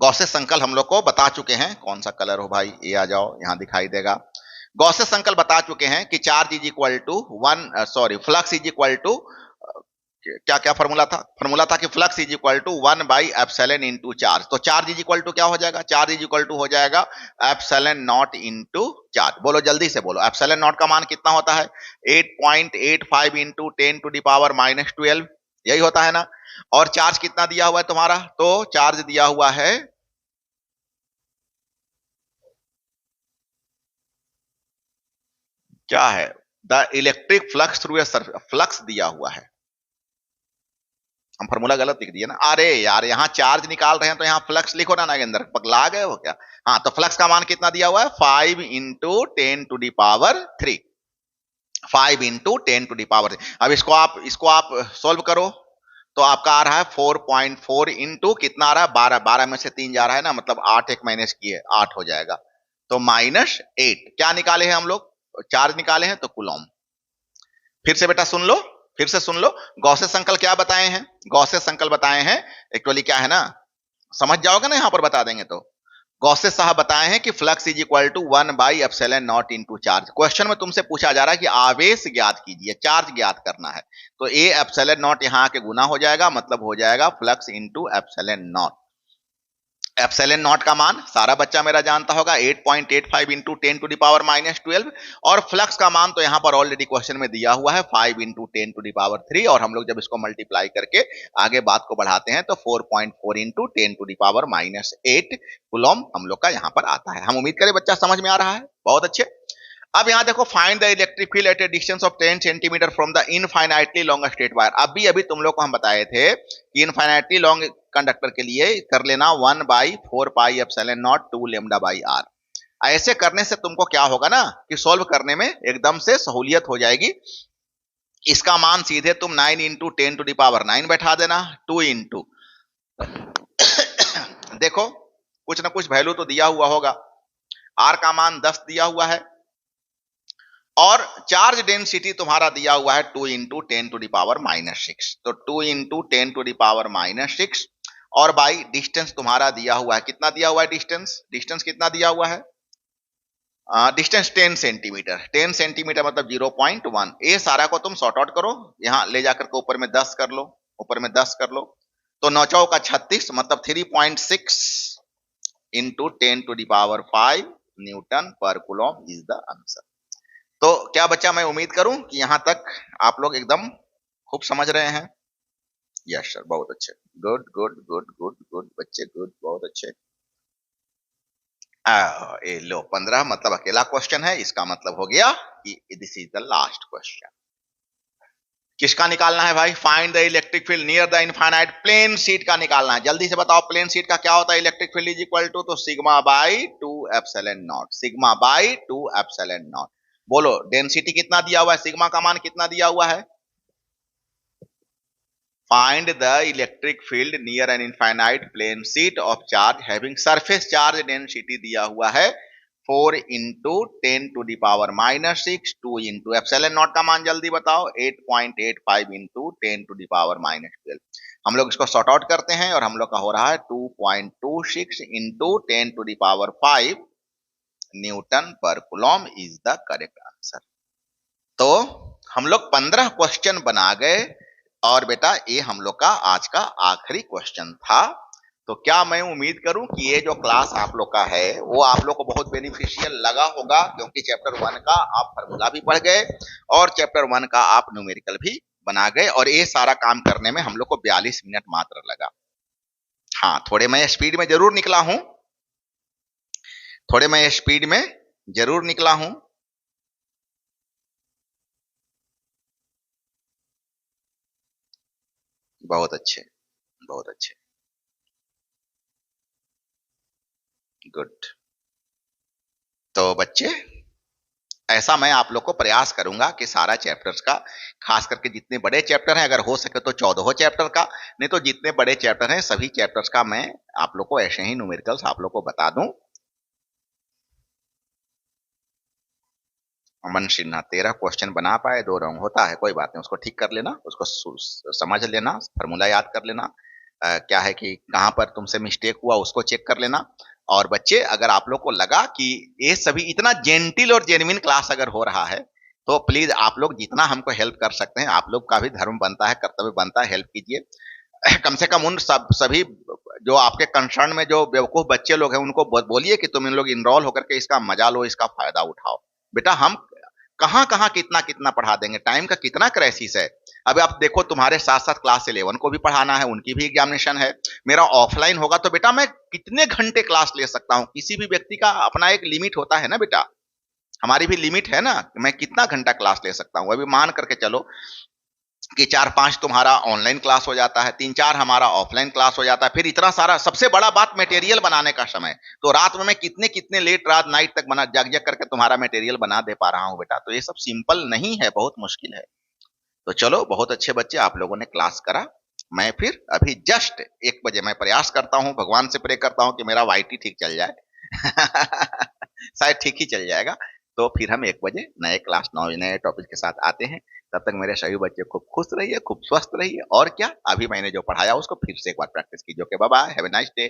गॉसेस संकल हम लोग को बता चुके हैं, कौन सा कलर हो भाई, ये आ जाओ यहां दिखाई देगा। गॉसेस संकल बता चुके हैं कि charge is equal to one, sorry flux is equal to, क्या क्या फॉर्मूला था, फॉर्मूला था कि flux is equal to one by epsilon into charge. तो चार्ज इज इक्वल टू क्या हो जाएगा, चार्ज इज इक्वल टू हो जाएगा एप्सिलॉन नॉट इनटू चार्ज। बोलो जल्दी से बोलो, एप्सिलॉन नॉट का मान कितना होता है, 8.85 इंटू 10⁻⁻12, यही होता है ना। और चार्ज कितना दिया हुआ है तुम्हारा, तो चार्ज दिया हुआ है, क्या है, the electric flux through A flux दिया हुआ है। हम फॉर्मूला गलत लिख दिए ना, अरे यार यहाँ चार्ज निकाल रहे हैं तो यहाँ फ्लक्स लिखो ना नागेंद्र, पगला गए हो क्या। हाँ तो फ्लक्स का मान कितना दिया हुआ है, 5 इंटू 10⁻3, 5 इंटू 10⁻3। अब इसको आप सोल्व करो, तो आपका आ रहा है 4.4 इंटू कितना आ रहा है, 12, 12 में से 3 जा रहा है ना, मतलब 8 एक माइनस किए 8 हो जाएगा। तो -8 क्या निकाले हैं हम लोग, चार्ज निकाले हैं तो कूलॉम। फिर से बेटा सुन लो, फिर से सुन लो, गॉसेस अंकल क्या बताए हैं, गॉसेस अंकल बताए हैं, एक्चुअली क्या है ना, समझ जाओगे ना, यहां पर बता देंगे तो। गॉसेस साहब बताए हैं कि flux is equal to one by epsilon naught into charge. Question में तुमसे पूछा जा रहा है कि आवेश ज्ञात कीजिए, चार्ज ज्ञात करना है। तो ए एप्सिलॉन नॉट यहां आके गुना हो जाएगा, मतलब हो जाएगा flux into epsilon not. Epsilon not का मान सारा बच्चा मेरा जानता होगा, 8.85 इंटू 10⁻⁻12। और फ्लक्स का मान तो यहां पर ऑलरेडी क्वेश्चन में दिया हुआ है, 5 इंटू 10⁻3। और हम लोग जब इसको मल्टीप्लाई करके आगे बात को बढ़ाते हैं तो 4.4 इंटू 10⁻⁻8 कूलॉम हम लोग का यहां पर आता है। हम उम्मीद करें बच्चा समझ में आ रहा है, बहुत अच्छे। अब यहां देखो, find the electric field at A distance of 10 centimetre from the infinitely long straight wire. अभी अभी तुम लोग को हम बताए थे कि इनफाइनाइटली लॉन्ग कंडक्टर के लिए कर लेना 1/4πε0 2 λ/r। ऐसे करने से तुमको क्या होगा ना कि सॉल्व करने में एकदम से सहूलियत हो जाएगी। इसका मान सीधे तुम 9 इंटू 10⁹ बैठा देना, 2 इंटू देखो कुछ ना कुछ वैल्यू तो दिया हुआ होगा, आर का मान 10 दिया हुआ है, और चार्ज डेंसिटी तुम्हारा दिया हुआ है 2 इंटू 10⁻⁻6। तो 2 इंटू 10⁻⁻6, और बाई डिस्टेंस तुम्हारा दिया हुआ है, कितना दिया हुआ है डिस्टेंस, डिस्टेंस कितना दिया हुआ है, डिस्टेंस 10 सेंटीमीटर, 10 सेंटीमीटर मतलब 0.1। ये सारा को तुम सॉर्ट आउट करो, यहां ले जाकर के ऊपर में 10 कर लो, ऊपर में 10 कर लो, तो 9 का 36 मतलब 3.6 इंटू 10⁵ न्यूटन पर कूलॉम इज द आंसर। तो क्या बच्चा, मैं उम्मीद करूं कि यहां तक आप लोग एकदम खूब समझ रहे हैं। यस सर, बहुत अच्छे, good good good good good बच्चे, गुड, बहुत अच्छे। ये लो 15 मतलब अकेला क्वेश्चन है, इसका मतलब हो गया कि this is the last question. किसका निकालना है भाई, find the electric field near the infinite plane sheet का निकालना है। जल्दी से बताओ, प्लेन शीट का क्या होता है, electric field is equal to, तो sigma by 2 epsilon naught, sigma by 2 epsilon naught. बोलो डेंसिटी कितना दिया हुआ है, सिग्मा का मान कितना दिया हुआ है, find the electric field near an infinite plane sheet of charge having surface charge density दिया हुआ है 4 इंटू 10⁻⁻6, 2 इंटू एप्सिलॉन नॉट का मान जल्दी बताओ, 8.85 इंटू 10⁻12। हम लोग इसको सॉर्ट आउट करते हैं और हम लोग का हो रहा है 2.26 इंटू 10⁵ न्यूटन पर Coulomb is the correct answer. तो हम लोग 15 क्वेश्चन बना गए और बेटा ये हम लोग का आज का आखिरी क्वेश्चन था। तो क्या मैं उम्मीद करूं कि ये जो क्लास आप लोग का है वो आप लोग को बहुत बेनिफिशियल लगा होगा, क्योंकि चैप्टर 1 का आप फार्मूला भी पढ़ गए और चैप्टर 1 का आप न्यूमेरिकल भी बना गए, और ये सारा काम करने में हम लोग को 42 मिनट मात्र लगा। हाँ, थोड़े मैं स्पीड में जरूर निकला हूं, थोड़े मैं स्पीड में जरूर निकला हूं। बहुत अच्छे, बहुत अच्छे, गुड। तो बच्चे ऐसा मैं आप लोग को प्रयास करूंगा कि सारा चैप्टर्स का, खास करके जितने बड़े चैप्टर हैं, अगर हो सके तो 14 चैप्टर का, नहीं तो जितने बड़े चैप्टर हैं सभी चैप्टर्स का मैं आप लोग को ऐसे ही न्यूमेरिकल्स आप लोग को बता दूं। अमन सिन्हा 13 क्वेश्चन बना पाए, 2 रॉन्ग होता है, कोई बात नहीं, उसको ठीक कर लेना, उसको समझ लेना, फॉर्मूला याद कर लेना, क्या है कि कहां पर तुमसे मिस्टेक हुआ उसको चेक कर लेना। और बच्चे अगर आप लोग को लगा कि ये सभी इतना जेंटिल और जेन्युइन क्लास अगर हो रहा है, तो प्लीज आप लोग जितना हमको हेल्प कर सकते हैं, आप लोग का भी धर्म बनता है, कर्तव्य बनता है, हेल्प कीजिए। कम से कम उन सभी जो आपके कंसर्न में जो बेवकूफ बच्चे लोग हैं उनको बोलिए कि तुम इन लोग इनरोल होकर के इसका मजा लो, इसका फायदा उठाओ। बेटा हम कहां कहां कितना कितना पढ़ा देंगे, टाइम का कितना क्राइसिस है। अभी आप देखो तुम्हारे साथ साथ क्लास 11 को भी पढ़ाना है, उनकी भी एग्जामिनेशन है। मेरा ऑफलाइन होगा तो बेटा मैं कितने घंटे क्लास ले सकता हूं, किसी भी व्यक्ति का अपना एक लिमिट होता है ना बेटा, हमारी भी लिमिट है ना, मैं कितना घंटा क्लास ले सकता हूं। अभी मान करके चलो कि 4-5 तुम्हारा ऑनलाइन क्लास हो जाता है, 3-4 हमारा ऑफलाइन क्लास हो जाता है, फिर इतना सारा, सबसे बड़ा बात मटेरियल बनाने का समय, तो रात में मैं कितने कितने लेट रात नाइट तक बना जग जग करके तुम्हारा मटेरियल बना दे पा रहा हूं बेटा, तो ये सब सिंपल नहीं है, बहुत मुश्किल है। तो चलो बहुत अच्छे बच्चे आप लोगों ने क्लास करा। मैं फिर अभी जस्ट 1 बजे मैं प्रयास करता हूं, भगवान से प्रे करता हूं कि मेरा वाईटी ठीक चल जाए। शायद ठीक ही चल जाएगा। तो फिर हम 1 बजे नए क्लास नए टॉपिक के साथ आते हैं। तब तक मेरे सभी बच्चे खूब खुश रहिए, खूब स्वस्थ रहिए, और क्या, अभी मैंने जो पढ़ाया उसको फिर से एक बार प्रैक्टिस कीजिए। Okay, bye bye, have a nice day.